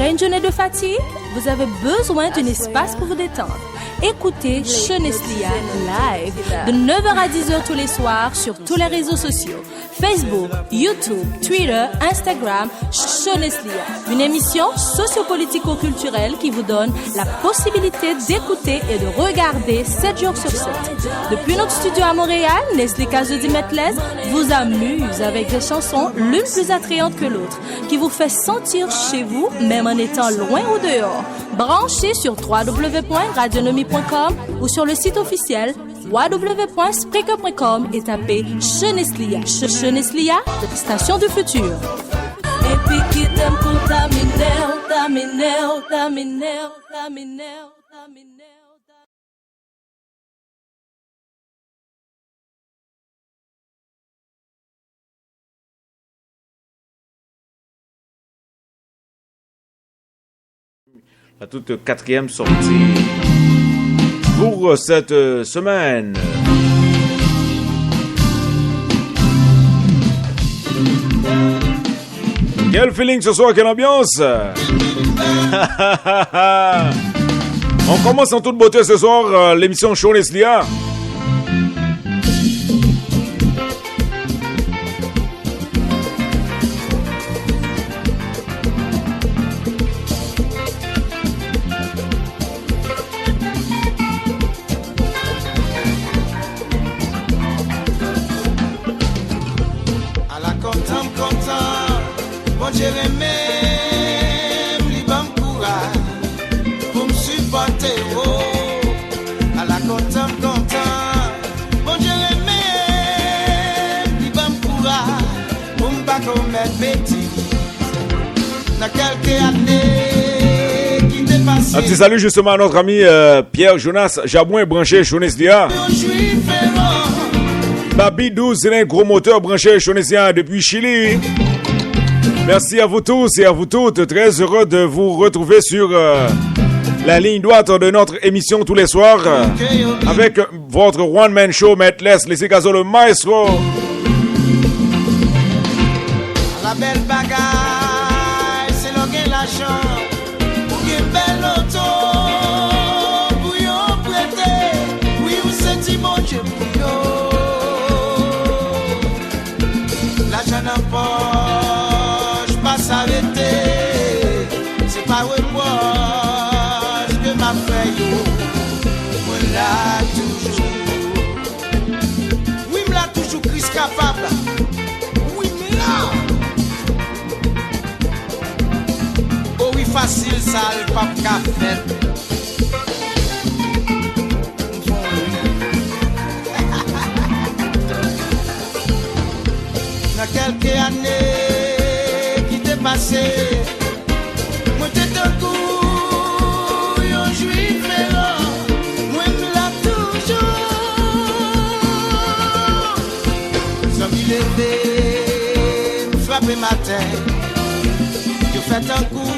Après une journée de fatigue, vous avez besoin d'un espace pour vous détendre. Écoutez Cheneslia live de 9h à 10h tous les soirs sur tous les réseaux sociaux. Facebook, YouTube, Twitter, Instagram, Cheneslia. Une émission sociopolitico-culturelle qui vous donne la possibilité d'écouter et de regarder 7 jours sur 7. Depuis notre studio à Montréal, Nestlé Case de Dimetles vous amuse avec des chansons l'une plus attrayantes que l'autre, qui vous fait sentir chez vous, même en étant loin ou dehors. Branchez sur www.radionomie.com ou sur le site officiel www.spreaker.com et tapez Cheneslia. Cheneslia, de station du futur. Et puis qui t'aime pour taminer. La toute 4e sortie pour cette semaine. Quel feeling ce soir, quelle ambiance. On commence en toute beauté ce soir l'émission Show Neslia. Un petit salut justement à notre ami Pierre Jonas Jabouin branché Choneslia. Babi 12, c'est un gros moteur branché Choneslia depuis Chili. Merci à vous tous et à vous toutes. Très heureux de vous retrouver sur la ligne droite de notre émission tous les soirs avec votre One Man Show, Maître Les Gazo, le maestro. La belle bagaille, c'est l'orgueil l'argent. Pour une belle auto, pour yon prêter. Oui, vous sentez mon Dieu pour yon. L'argent n'a pas, je passe arrêter. C'est pas reproche que m'a fait yon. Moi là toujours. Oui, m'l'a toujours Chris capable. Facile, ça, le pape qu'a fait. Dans quelques années qui t'est passé, moi t'es un coup, yon juif féroce, moi m'l'a toujours. Sans m'y lever, frapper ma tête, je fais un coup.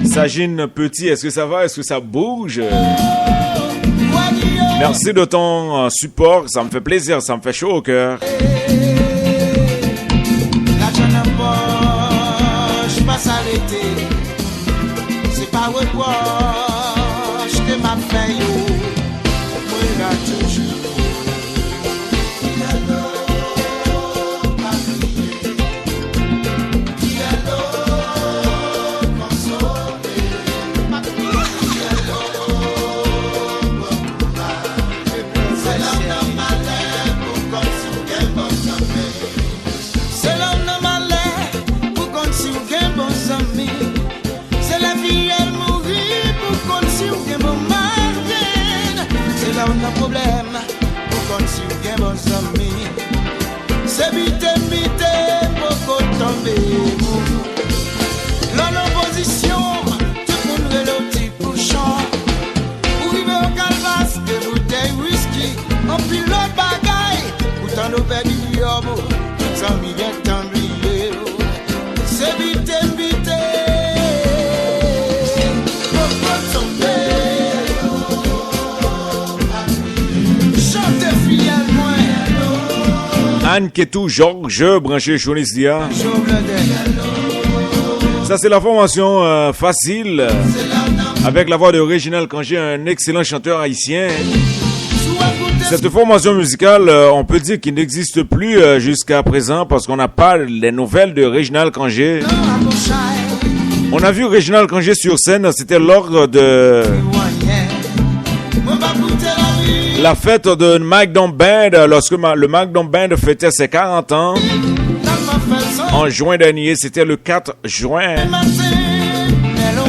Sagine Petit, est-ce que ça va? Est-ce que ça bouge? Merci de ton support, ça me fait plaisir, ça me fait chaud au cœur. L'argent n'a pas, je passe à l'été. C'est pas reproche que m'a fait yo. Moi là toujours. Problème pour qu'on s'y gagne bon ami. C'est vite pour tomber. L'opposition, tout le monde est le petit bouchon. Pour arriver au calvas, des bouteilles whisky, en pilote bagaille. Pourtant nous perdons du yobo, tout ça m'y vient t'emblier. C'est vite pour tomber. Anne Ketou, Georges, branché Chonislia. Ça, c'est la formation facile avec la voix de Réginald Kangé, un excellent chanteur haïtien. Cette formation musicale, on peut dire qu'il n'existe plus jusqu'à présent parce qu'on n'a pas les nouvelles de Réginald Kangé. On a vu Réginald Kangé sur scène, c'était lors de la fête de Magnum Band, lorsque le Magnum Band fêtait ses 40 ans. En juin dernier, c'était le 4 juin.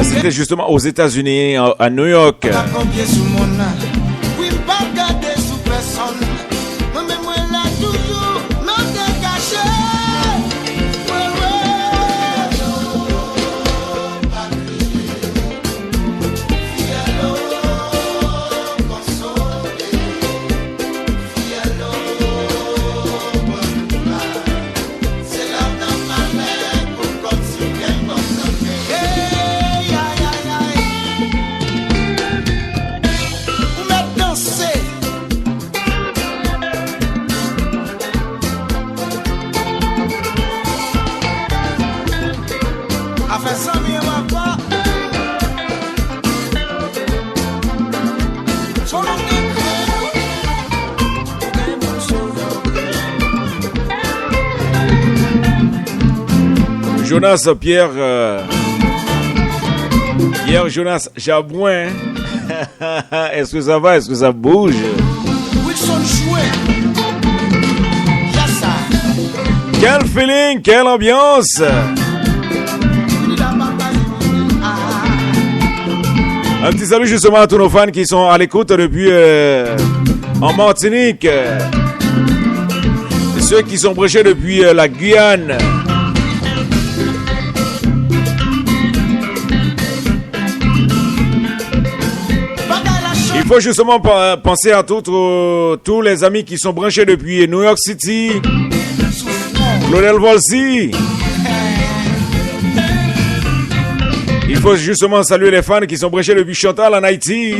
C'était justement aux États-Unis, à New York. Jonas Pierre Jonas Jabouin. Est-ce que ça va? Est-ce que ça bouge? Quel feeling, quelle ambiance! Un petit salut justement à tous nos fans qui sont à l'écoute depuis en Martinique. Et ceux qui sont branchés depuis la Guyane. Il faut justement penser à tous les amis qui sont branchés depuis New York City, Claudel Volsi. Il faut justement saluer les fans qui sont branchés depuis Chantal en Haïti.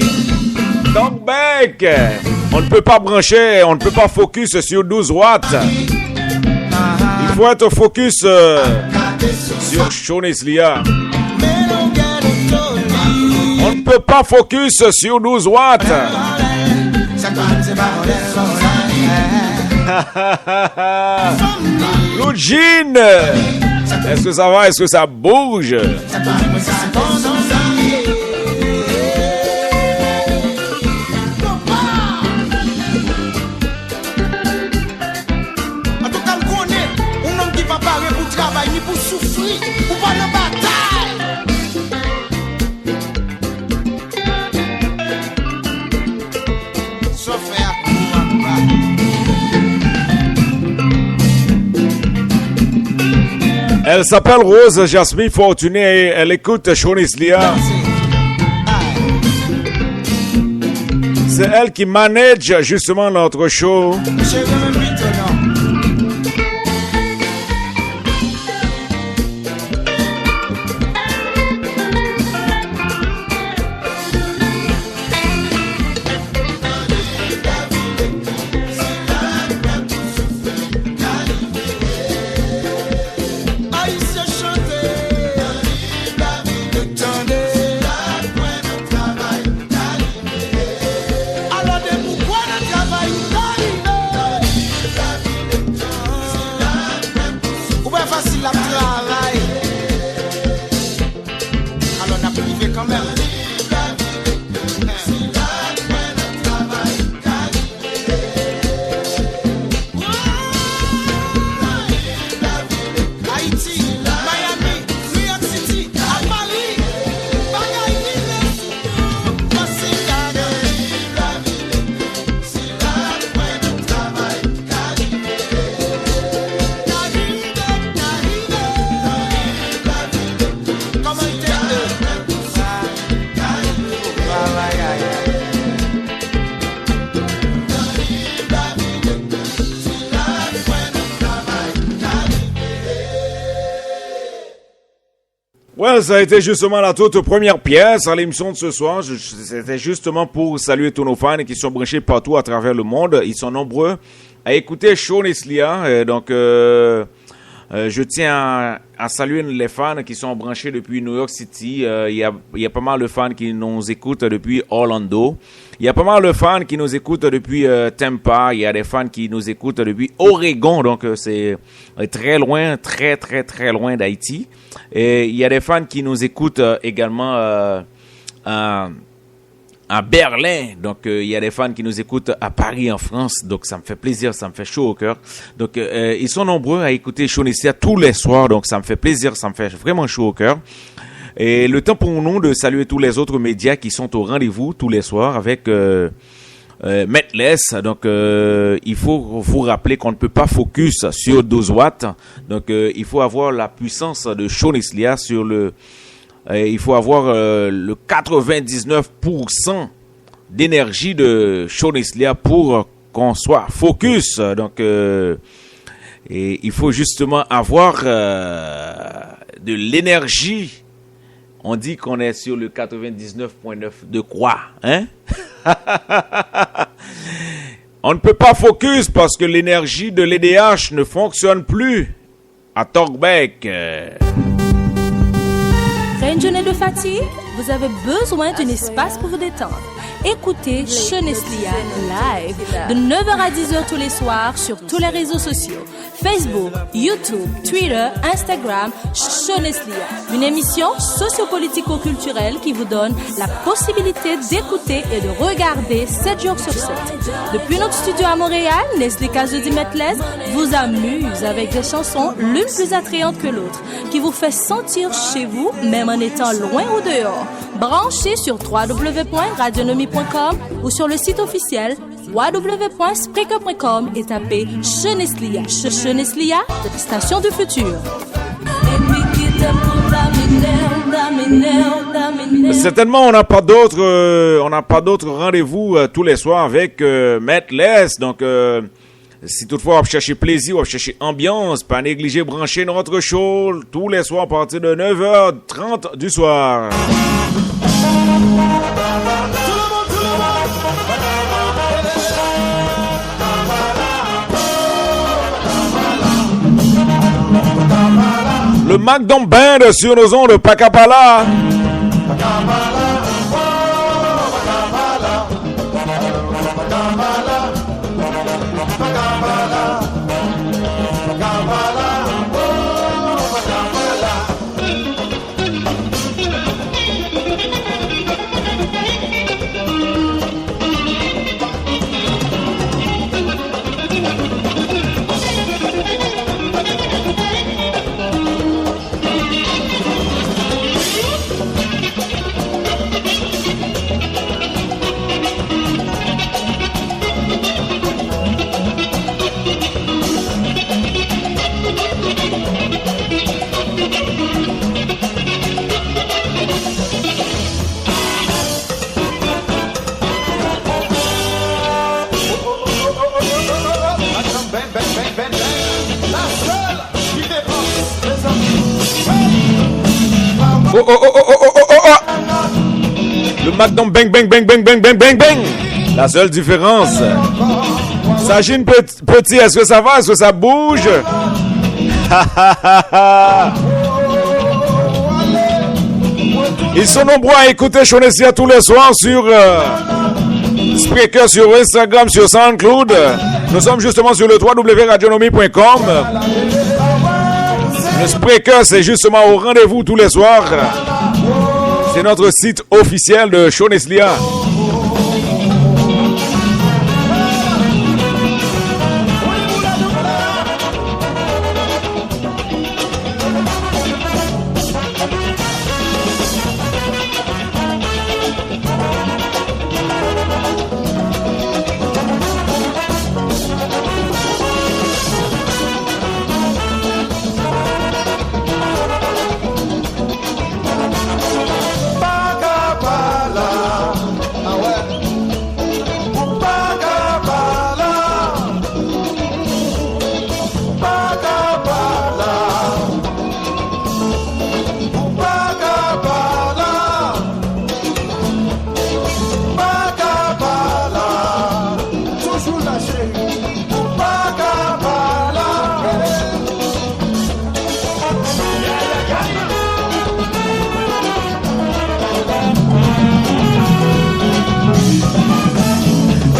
Donc, Beck, on ne peut pas brancher, on ne peut pas focus sur 12 watts. Il faut être focus sur Chonislia. On ne peut pas focus sur 12 watts. Blue Jean. Est-ce que ça va? Est-ce que ça bouge? En tout cas, on connaît un homme qui va parler pour travailler ni pour souffrir, pour pas de bataille. Elle s'appelle Rose Jasmine Fortuné et elle écoute Chonislia. C'est elle qui manage justement notre show. Ouais, ça a été justement la toute première pièce à l'émission de ce soir. C'était justement pour saluer tous nos fans qui sont branchés partout à travers le monde. Ils sont nombreux à écouter Show Neslia. Je tiens à saluer les fans qui sont branchés depuis New York City. Il y a pas mal de fans qui nous écoutent depuis Orlando. Il y a pas mal de fans qui nous écoutent depuis Tampa. Il y a des fans qui nous écoutent depuis Oregon. Donc, c'est très loin, très, très, très loin d'Haïti. Et il y a des fans qui nous écoutent également à Berlin. Donc, il y a des fans qui nous écoutent à Paris, en France. Donc, ça me fait plaisir, ça me fait chaud au cœur. Donc, ils sont nombreux à écouter Show Neslia tous les soirs. Donc, ça me fait plaisir, ça me fait vraiment chaud au cœur. Et le temps pour nous de saluer tous les autres médias qui sont au rendez-vous tous les soirs avec Metless. Donc, il faut vous rappeler qu'on ne peut pas focus sur 12 watts. Donc, il faut avoir la puissance de Show Neslia sur le... il faut avoir le 99% d'énergie de Show Neslia pour qu'on soit focus. Donc, et il faut justement avoir de l'énergie. On dit qu'on est sur le 99.9 de quoi, hein? On ne peut pas focus parce que l'énergie de l'EDH ne fonctionne plus à Torbeck. Après une journée de fatigue, vous avez besoin d'un espace pour vous détendre. Écoutez Show Neslia live de 9h à 10h tous les soirs sur tous les réseaux sociaux. Facebook, YouTube, Twitter, Instagram, Show Neslia. Une émission socio-politico-culturelle qui vous donne la possibilité d'écouter et de regarder 7 jours sur 7. Depuis notre studio à Montréal, Nestlé Kazudi Metlez vous amuse avec des chansons l'une plus attrayantes que l'autre, qui vous fait sentir chez vous, même en étant loin ou dehors. Branchez sur www.radionomie.com ou sur le site officiel www.spreaker.com et tapez Show Neslia. Show Neslia, station du futur. Certainement, on n'a pas d'autres rendez-vous tous les soirs avec Metless. Donc, si toutefois on va chercher plaisir, on va chercher ambiance, pas négliger brancher notre show tous les soirs à partir de 9h30 du soir. Le Magnum Band sur nos ondes de Pacapala. Le Magnum bang bang bang bang bang bang bang bang. La seule différence. Sagine petit, est-ce que ça va? Est-ce que ça bouge? Ils sont nombreux à écouter Show Neslia tous les soirs sur Spreaker, sur Instagram, sur SoundCloud. Nous sommes justement sur le www.radionomie.com. Le Spreaker, c'est justement au rendez-vous tous les soirs. C'est notre site officiel de Show Neslia.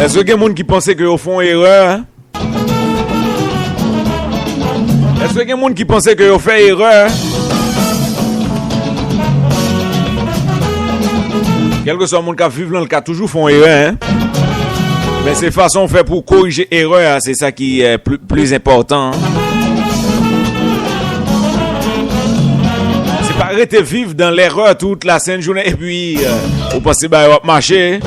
Est-ce qu'il y a des gens qui pensent qu'ils font erreur? Est-ce qu'il y a des gens qui pensent qu'ils font erreur? Quel que soit le monde qui vit dans le cas, toujours font erreur. Hein? Mais c'est façon fait pour corriger erreur, c'est ça qui est plus important. Hein? C'est pas arrêter vivre dans l'erreur toute la sainte journée et puis vous pensez bah va marcher.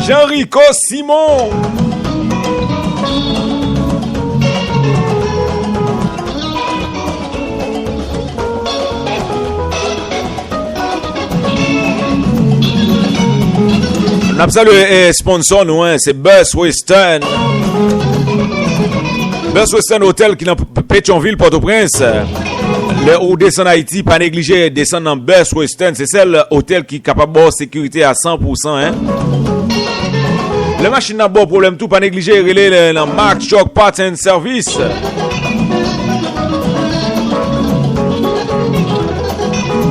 Jean-Rico Simon. On a ça le sponsor nous hein, c'est Best Western. Best Western Hotel qui est dans Pétionville, Port-au-Prince. Le ou descend Haïti, pas négliger descendre dans Best Western, c'est celle hôtel qui est capable de sécurité à 100%. Hein. Les machines n'a pas problème tout, pas négliger relais dans Mark Choc Parts and Service.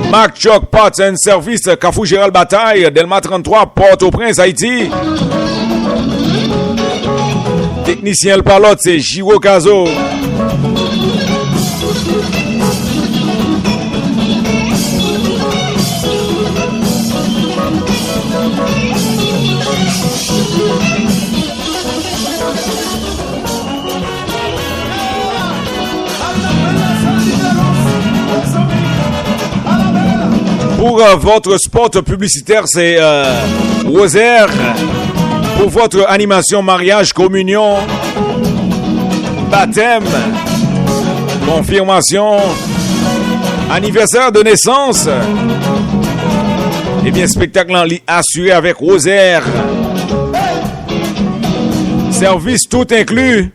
Mark Choc Parts and Service, Carrefour Gérald Bataille, Delma 33, Port-au-Prince, Haïti. Technicien le parlotte, c'est Giro Caso. Pour votre spot publicitaire, c'est Rosaire. Pour votre animation, mariage, communion, baptême, confirmation, anniversaire de naissance. Eh bien, spectacle en lit assuré avec Rosaire. Service tout inclus.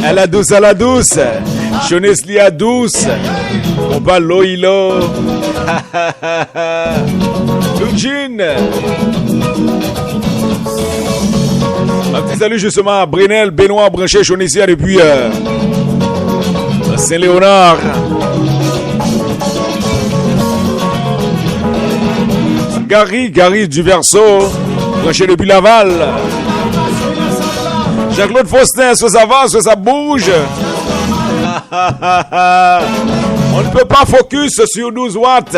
À la douce, jeunesse li à douce, on parle l'oïlo, Lugine. Un petit salut justement à Brenel, Benoît Branché, jeunesse depuis Saint-Léonard. Gary du Verseau, branché depuis Laval. Jean-Claude Faustin, soit ça va, soit ça bouge. On ne peut pas focus sur 12 watts.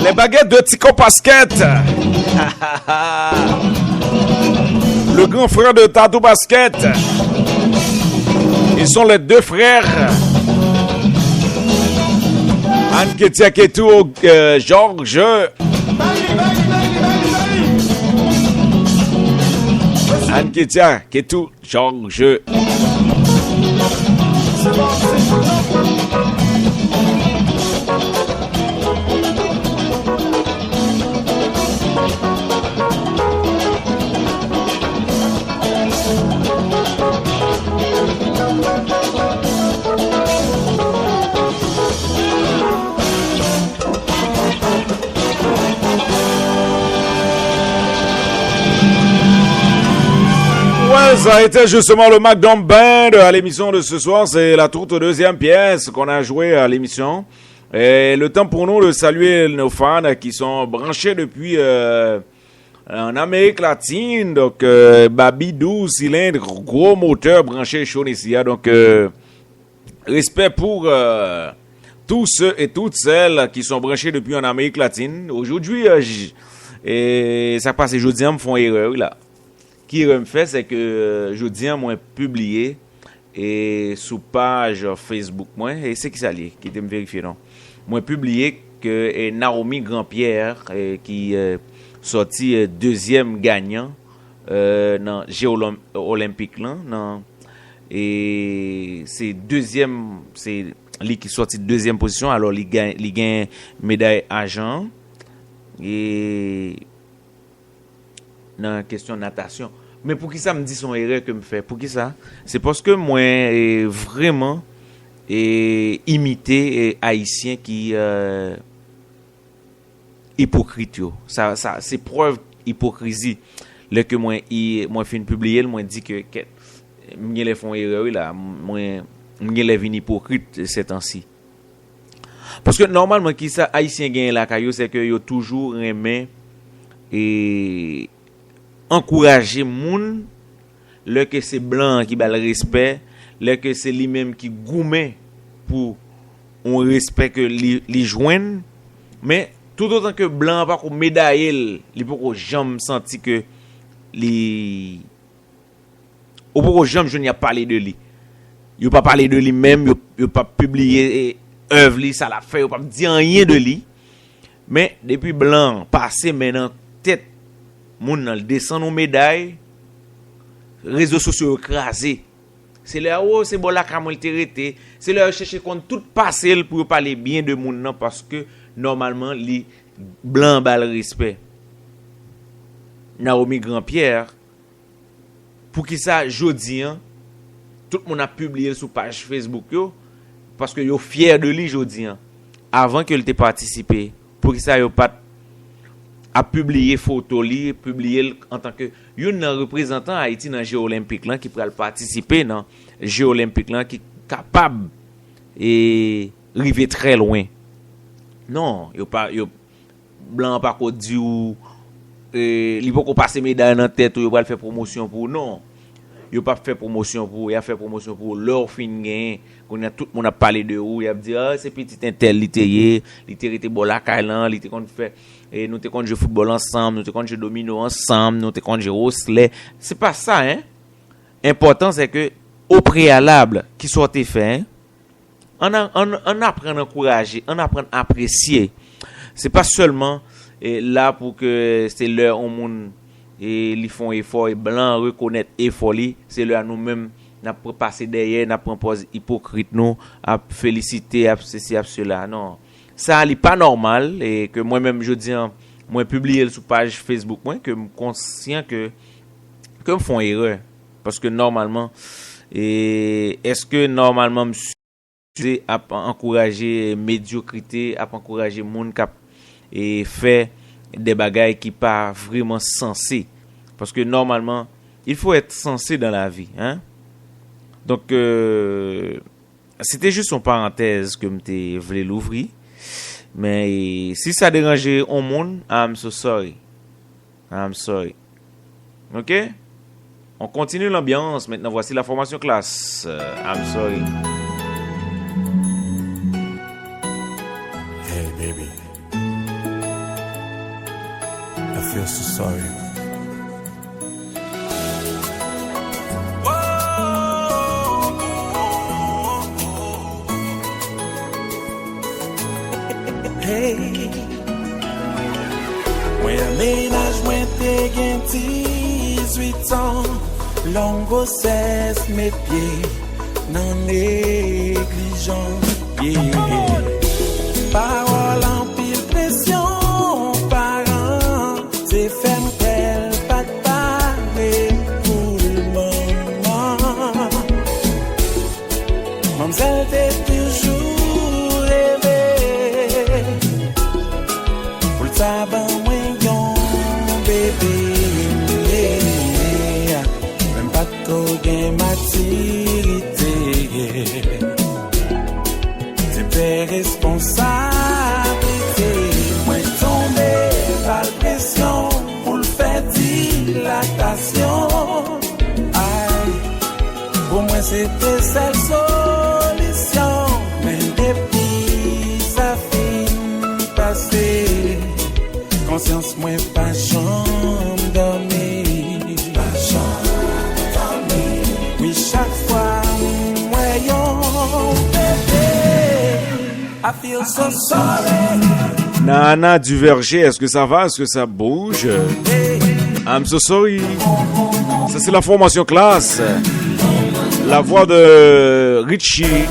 Les baguettes de Tico Basket. Le grand frère de Tatou Basket. Ils sont les deux frères. Anne Ketia Ketou, Georges. Anne Ketia Ketou, Georges. Ça a été justement le Magnum Band à l'émission de ce soir. C'est la toute deuxième pièce qu'on a jouée à l'émission. Et le temps pour nous de saluer nos fans qui sont branchés depuis en Amérique latine. Donc, Babi 12 cylindres, gros moteur branché Shonesia. Donc, respect pour tous ceux et toutes celles qui sont branchés depuis en Amérique latine. Aujourd'hui, et ça passe aujourd'hui, ils me font erreur là. Qui me fait, c'est que jeudi, moi publié et sous page Facebook, moi, et c'est qui ça lié, qui était me vérifier, non? Moi publié que Naomi Grandpierre, qui sorti deuxième gagnant dans Jeux olympiques là, non? Et c'est deuxième, c'est lui qui sorti deuxième position, alors il gagne médaille argent et dans la question de natation. Mais pour qui ça me dit son erreur que me fait? Pour qui ça? C'est parce que moi, vraiment, imité haïtien qui hypocrite. Ça c'est preuve hypocrisie. Le que moi fin publier, moi dit que moi les font erreur là, moi les vin hypocrite ces temps-ci. Parce que normalement qui ça haïtien gagne la caillou, c'est que yo toujours aimé et encourager moun le que c'est blanc qui ba le respect, le que c'est lui même qui goumé pour on respect que li joigne, mais tout autant que blanc pas qu'on médaille li pas qu'on jamais senti que li ou pas qu'on jamais je n'y a parlé de lui. Yo pas parler de lui même, yo pas publier œuvre li ça l'a fait, yo pas dire rien de lui. Mais depuis blanc passé maintenant tête moun nan descend nos médailles, réseaux sociaux écrasés. C'est là où c'est bon la camel terreté, c'est là chercher contre tout passer pour parler bien de moun nan parce que normalement li blanc bal respect. Naomi Grandpierre pour qui ça jodi tout le monde a publié sur page Facebook yo parce que yo fier de lui jodi avant que il t'ait participé pour qui ça yo pas a publié photo li, publié en tant que un représentant Haïti dans Jeux olympiques là qui pourrait participer dans Jeux olympiques là qui capable et arriver très loin. Non, yo blanc pas ko di ou li pas ko passer médaille dans tête ou yo pas faire promotion pour non. Yo pas fait promotion pour, il a fait promotion pour leur fin gain, qu'on a tout le monde a parlé de ou, il a dit c'est petit intel littéraire, littéraire bon la kailan, littéraire qu'on fait et nous te qu'on jouer football ensemble, nous te qu'on jouer domino ensemble, nous te qu'on jouer osselet. C'est pas ça Important c'est que au préalable qui soit fait on apprend à encourager, on apprend à apprécier. C'est pas seulement là pour que c'est leur au monde et ils font effort et blanc reconnaître effort li, c'est là nous-mêmes n'a pas passer derrière, n'a pas pose hypocrite nous à féliciter à ceci à cela. Non, ça n'est pas normal et que moi-même je dis moi publier sur page Facebook moi que me conscient que me font erreur parce que normalement est-ce que normalement monsieur a encourager médiocrité, a encourager monde cap et fait des bagailles qui pas vraiment sensés parce que normalement il faut être sensé dans la vie donc c'était juste une parenthèse que me voulais l'ouvrir mais si ça dérangeait au monde I'm sorry ok on continue l'ambiance maintenant voici la formation classe I'm sorry. Hey baby, I feel so sorry. Hey, when ménage mwen te gen 18 ans, long grossesse mes pieds nan négligence. Yeah. Parole en pile pression, parents, c'est ferme qu'elle pas de parler pour le moment. Mamzelle t'es toujours rêvé, pour le tabac moins yon bébé, même pas trop j'étais seule solution. Mais depuis ça fin passé, conscience moins pas chambre dormir. Pas chambre dormir. Oui, chaque fois, moi yon bébé, I feel so sorry. Nana du Verger, est-ce que ça va? Est-ce que ça bouge? I'm so sorry. Ça, c'est la formation classe. La voix de Richie.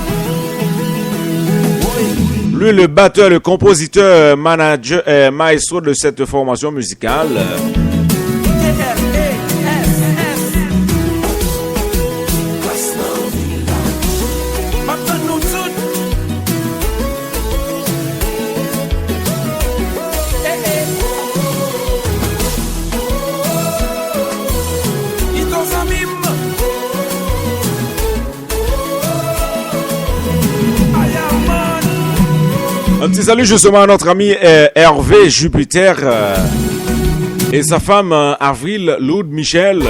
Lui, le batteur, le compositeur, manager, maestro de cette formation musicale. Un petit salut justement à notre ami Hervé Jupiter et sa femme Avril Loud Michel.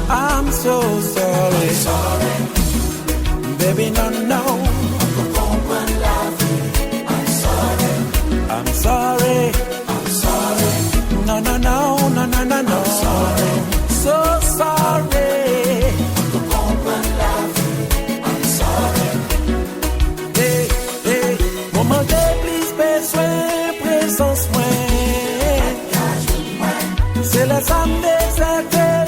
I'm so sorry. Baby, no. I'm sorry. No. I'm sorry. So sorry. I'm sorry. Hey. Maman, please, besoin, présence, moi. C'est la somme des appels.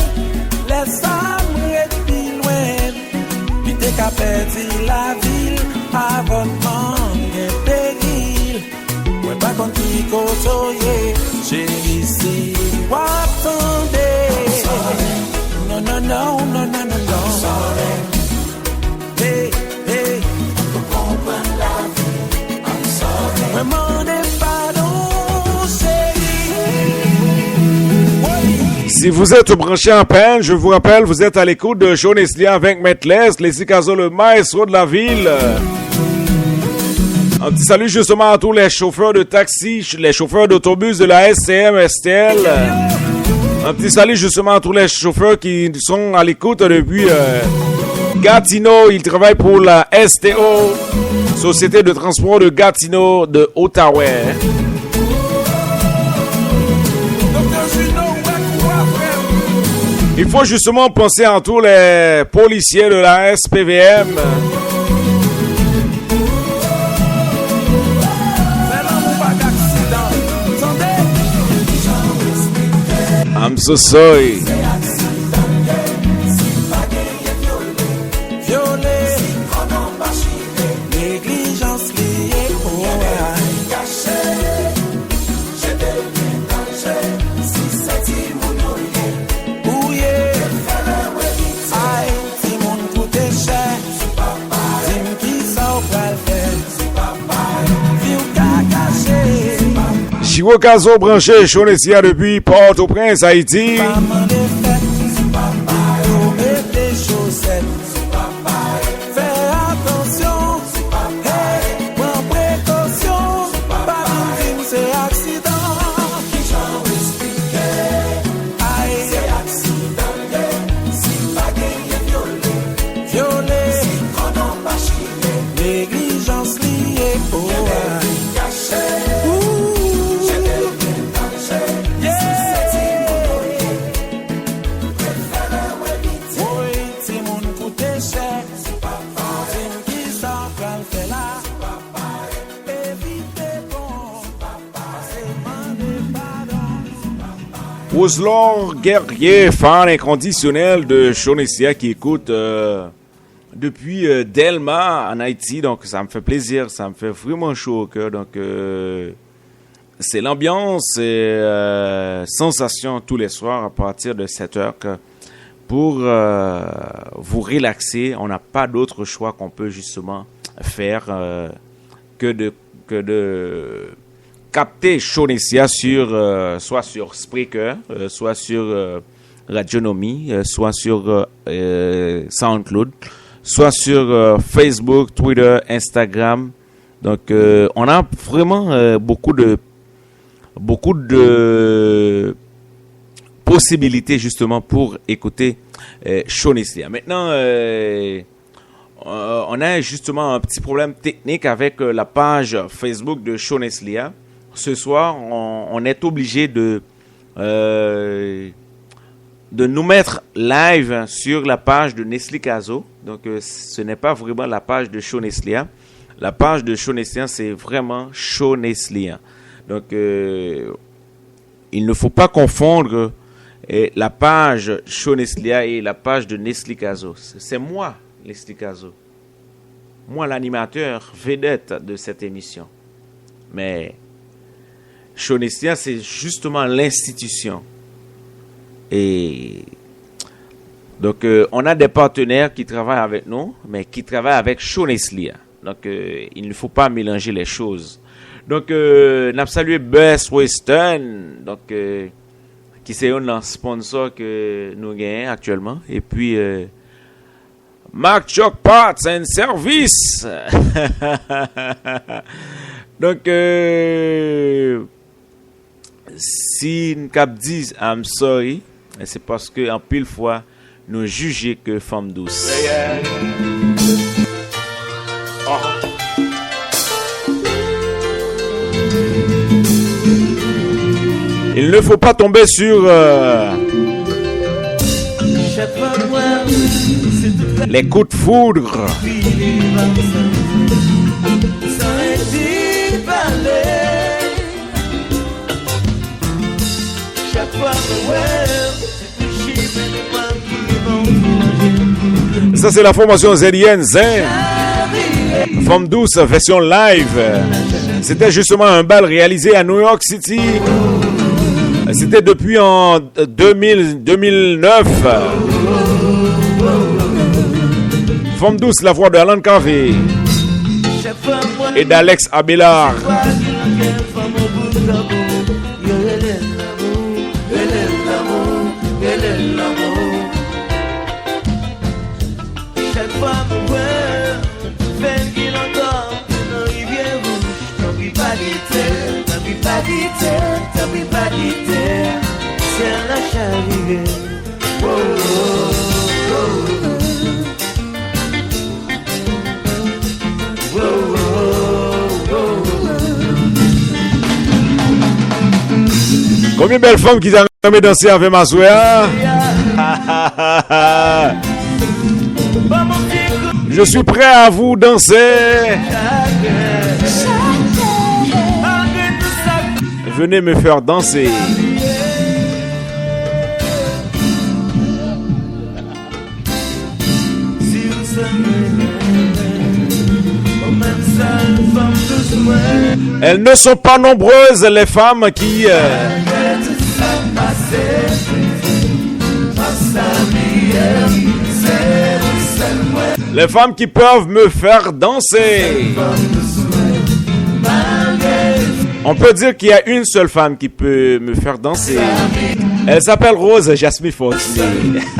Qu'a perdu la ville avant de manquer péril. Ouais, pas contre qui côtoyer, chérie, si ou attendez. No. Sorry. Hey. Pour comprendre la vie, I'm sorry. Vraiment des pardons, chérie. Si vous êtes branché en peine, je vous rappelle, vous êtes à l'écoute de Show Neslia avec Maître Les Caso, le maestro de la ville. Un petit salut justement à tous les chauffeurs de taxi, les chauffeurs d'autobus de la SCM STL. Un petit salut justement à tous les chauffeurs qui sont à l'écoute depuis Gatineau. Ils travaillent pour la STO, Société de transport de Gatineau de Ottawa. Il faut justement penser à tous les policiers de la SPVM. I'm so sorry. Chico Caso branché Show Neslia depuis Port-au-Prince, Haïti. Oslor guerrier, fan inconditionnel de Show Neslia qui écoute depuis Delma en Haïti, donc ça me fait plaisir, ça me fait vraiment chaud au cœur. Donc c'est l'ambiance et sensation tous les soirs à partir de 7h pour vous relaxer. On n'a pas d'autre choix qu'on peut justement faire que de capter Shonesia soit sur Spreaker, soit sur Radionomie, soit sur SoundCloud, soit sur Facebook, Twitter, Instagram. Donc, on a vraiment beaucoup de possibilités justement pour écouter Shonesia. Maintenant, on a justement un petit problème technique avec la page Facebook de Shonesia. Ce soir, on est obligé de nous mettre live sur la page de Nestlé Caso. Donc, ce n'est pas vraiment la page de Shonesia. La page de Shonesia, c'est vraiment Shonesia. Donc, il ne faut pas confondre la page Shonesia et la page de Nestlé Caso. C'est moi, Nestlé Caso. Moi, l'animateur vedette de cette émission. Mais Shonesia, c'est justement l'institution. Et donc, on a des partenaires qui travaillent avec nous, mais qui travaillent avec Shonesia. Donc, il ne faut pas mélanger les choses. Donc, nous salué Best Western, donc, qui c'est un sponsor que nous gagnons actuellement. Et puis, Mark Choc Parts and Service. Donc, si nous cap disent I'm sorry, c'est parce que en pile fois, nous jugeons que femme douce. Il ne faut pas tomber sur les coups de foudre. Ça, c'est la formation ZN Zen. Femme douce, version live. C'était justement un bal réalisé à New York City. C'était depuis en 2009. Femme douce, la voix de Alan Carvey et d'Alex Abelard. Combien de belles femmes qui ont dansé avec ma soeur? Je suis prêt à vous danser. Venez me faire danser. Elles ne sont pas nombreuses, les femmes qui peuvent me faire danser. On peut dire qu'il y a une seule femme qui peut me faire danser. Elle s'appelle Rose Jasmine Fortuné. «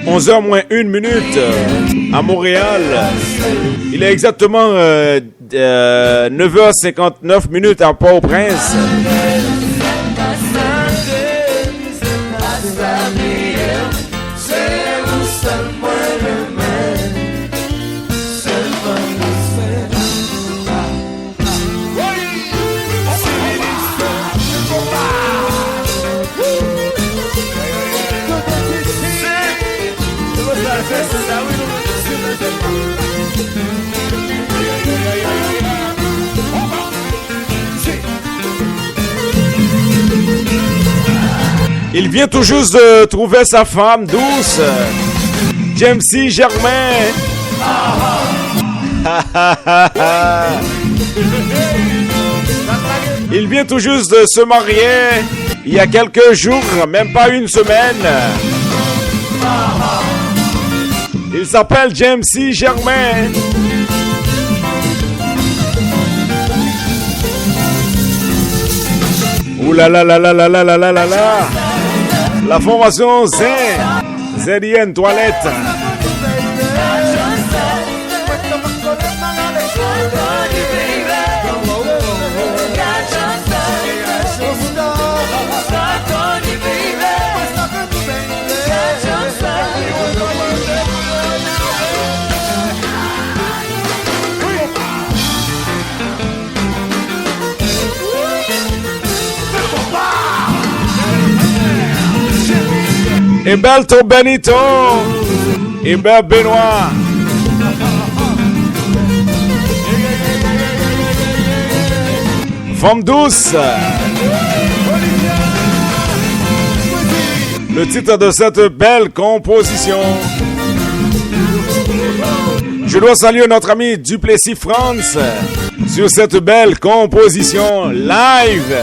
11h moins 1 minute à Montréal. Il est exactement 9h59 minutes à Port-au-Prince. Il vient tout juste de trouver sa femme douce, Jamesy Germain. Il vient tout juste de se marier il y a quelques jours, même pas une semaine. Il s'appelle Jamesy Germain. Ouh là là là là là là là là là là. La formation ZIN Toilette. Hébert Benito, Hébert Benoît. Femme douce. Le titre de cette belle composition. Je dois saluer notre ami Duplessis France sur cette belle composition live.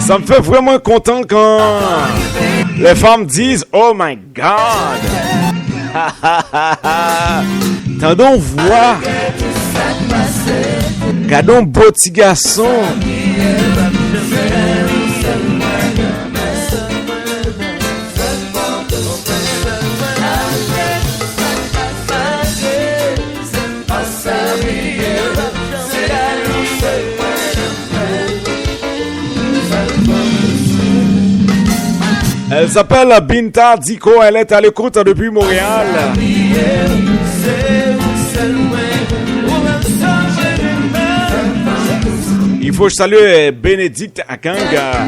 Ça me fait vraiment content quand les femmes disent « Oh my God! » T'as donc voix. Gardons beau petit garçon. Elle s'appelle Binta Diko, elle est à l'écoute depuis Montréal. Il faut saluer Bénédicte Akanga.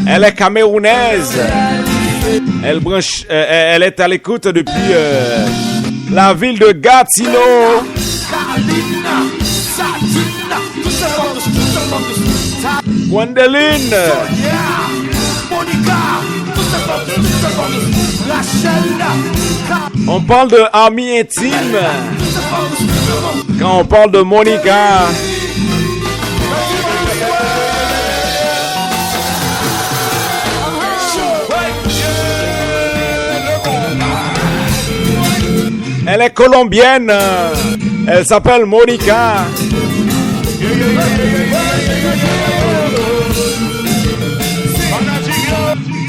Elle est camerounaise. Elle est à l'écoute depuis la ville de Gatineau. Gwendoline. On parle de amis intimes quand on parle de Monica. Elle est colombienne. Elle s'appelle Monica.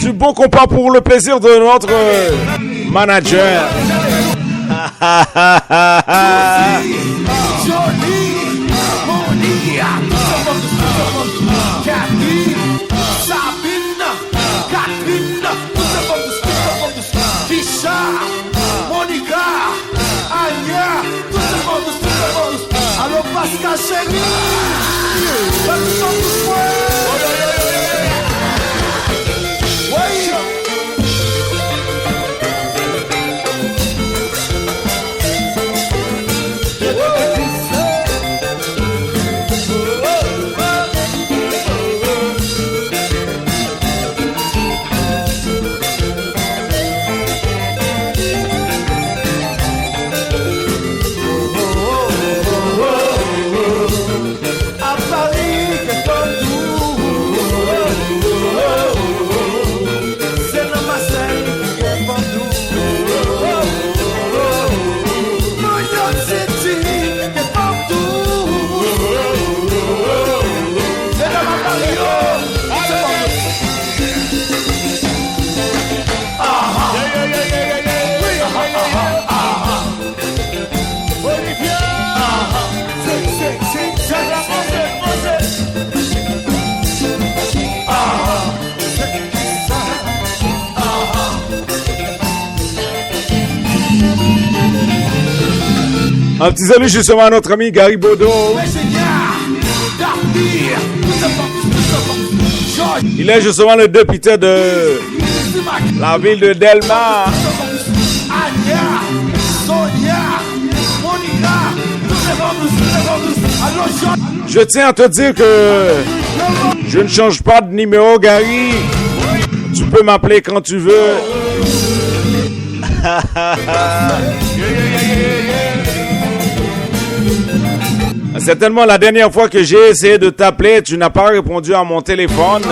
Du beau compas pour le plaisir de notre manager. Pascal Chéri. Un petit salut justement à notre ami Gary Bodo. Il est justement le député de la ville de Delma. Je tiens à te dire que je ne change pas de numéro, Gary. Tu peux m'appeler quand tu veux. Certainement la dernière fois que j'ai essayé de t'appeler, tu n'as pas répondu à mon téléphone.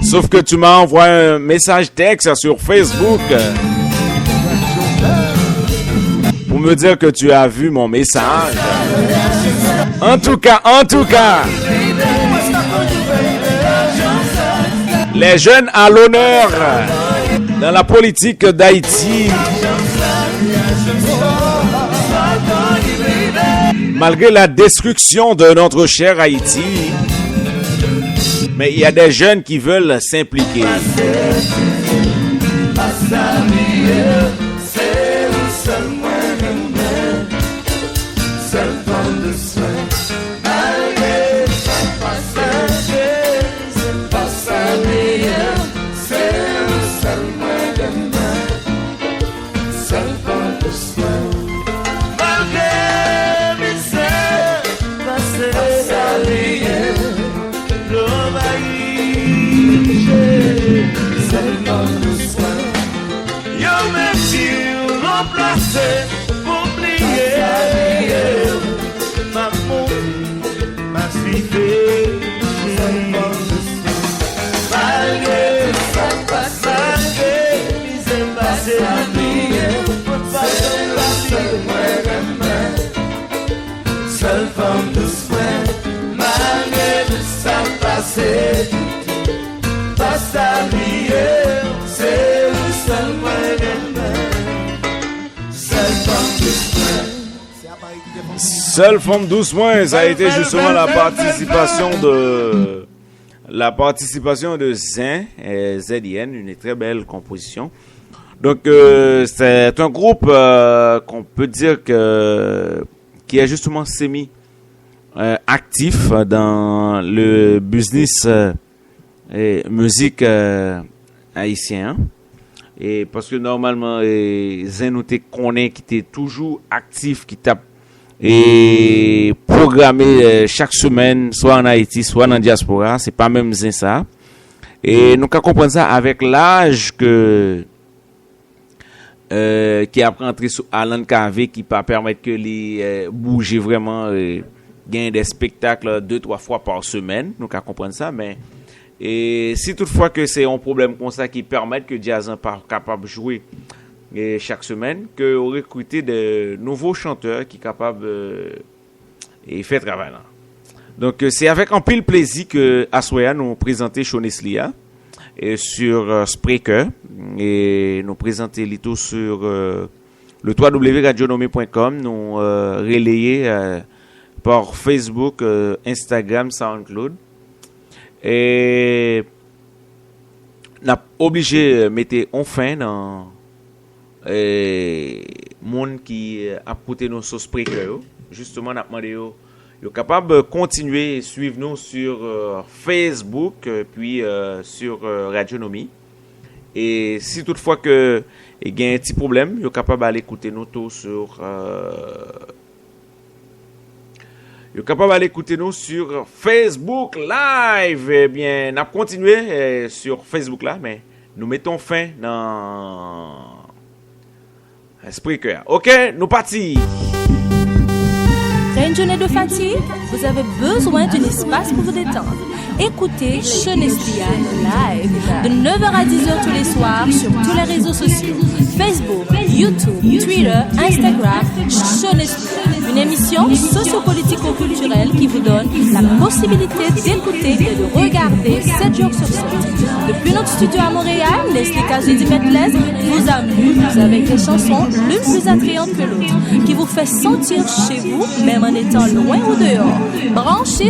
Sauf que tu m'as envoyé un message texte sur Facebook pour me dire que tu as vu mon message. En tout cas, les jeunes à l'honneur dans la politique d'Haïti. Malgré la destruction de notre cher Haïti, mais il y a des jeunes qui veulent s'impliquer. Seule forme doucement, ça a été justement la participation de Zin, ZIN, une très belle composition. Donc c'est un groupe qu'on peut dire qui est justement actif dans le business musique haïtien. Et parce que normalement Zin nous connaît qui était toujours actif, qui tape et programmé chaque semaine, soit en Haïti, soit en diaspora. C'est pas même ça. Et nous qu'à comprendre ça avec l'âge que qui a rentré sur Alan KV, qui pas permettre que les bouger vraiment, gagner des spectacles 2-3 fois par semaine. Nous qu'à comprendre ça, mais et si toutefois que c'est un problème comme ça qui permet que Diazan pas capable de jouer et chaque semaine, que on recruter de nouveaux chanteurs qui capables et faire travail là. Donc c'est avec un pile plaisir que Aswaya nous présenter Choneslia et sur Spreaker et nous présenter Lito sur le www.radionomie.com, nous relayer par Facebook, Instagram, SoundCloud et n'a obligé mettre en fin dans monde qui a porté nos sauces Spreaker. Justement n'a demandé yo capable de continuer et suivre nous sur Facebook puis sur Radionomie. Et si toutefois que il y a un petit problème, yo capable d'aller écouter nous tout sur Facebook Live. Eh bien, n'a continué sur Facebook là, mais nous mettons fin dans Spreaker. OK, nous partis. Après une journée de fatigue, vous avez besoin d'un espace pour vous détendre. Écoutez Choneslia live de 9h à 10h tous les soirs sur tous les réseaux sociaux. Facebook, YouTube, Twitter, Instagram, Choneslia. Une émission socio-politico-culturelle qui vous donne la possibilité d'écouter et de regarder 7 jours sur 7. Depuis notre studio à Montréal, Leslie Kazudi-Metles vous amuse avec des chansons l'une plus attrayantes que l'autre, qui vous fait sentir chez vous, même en étant loin ou dehors. Branchez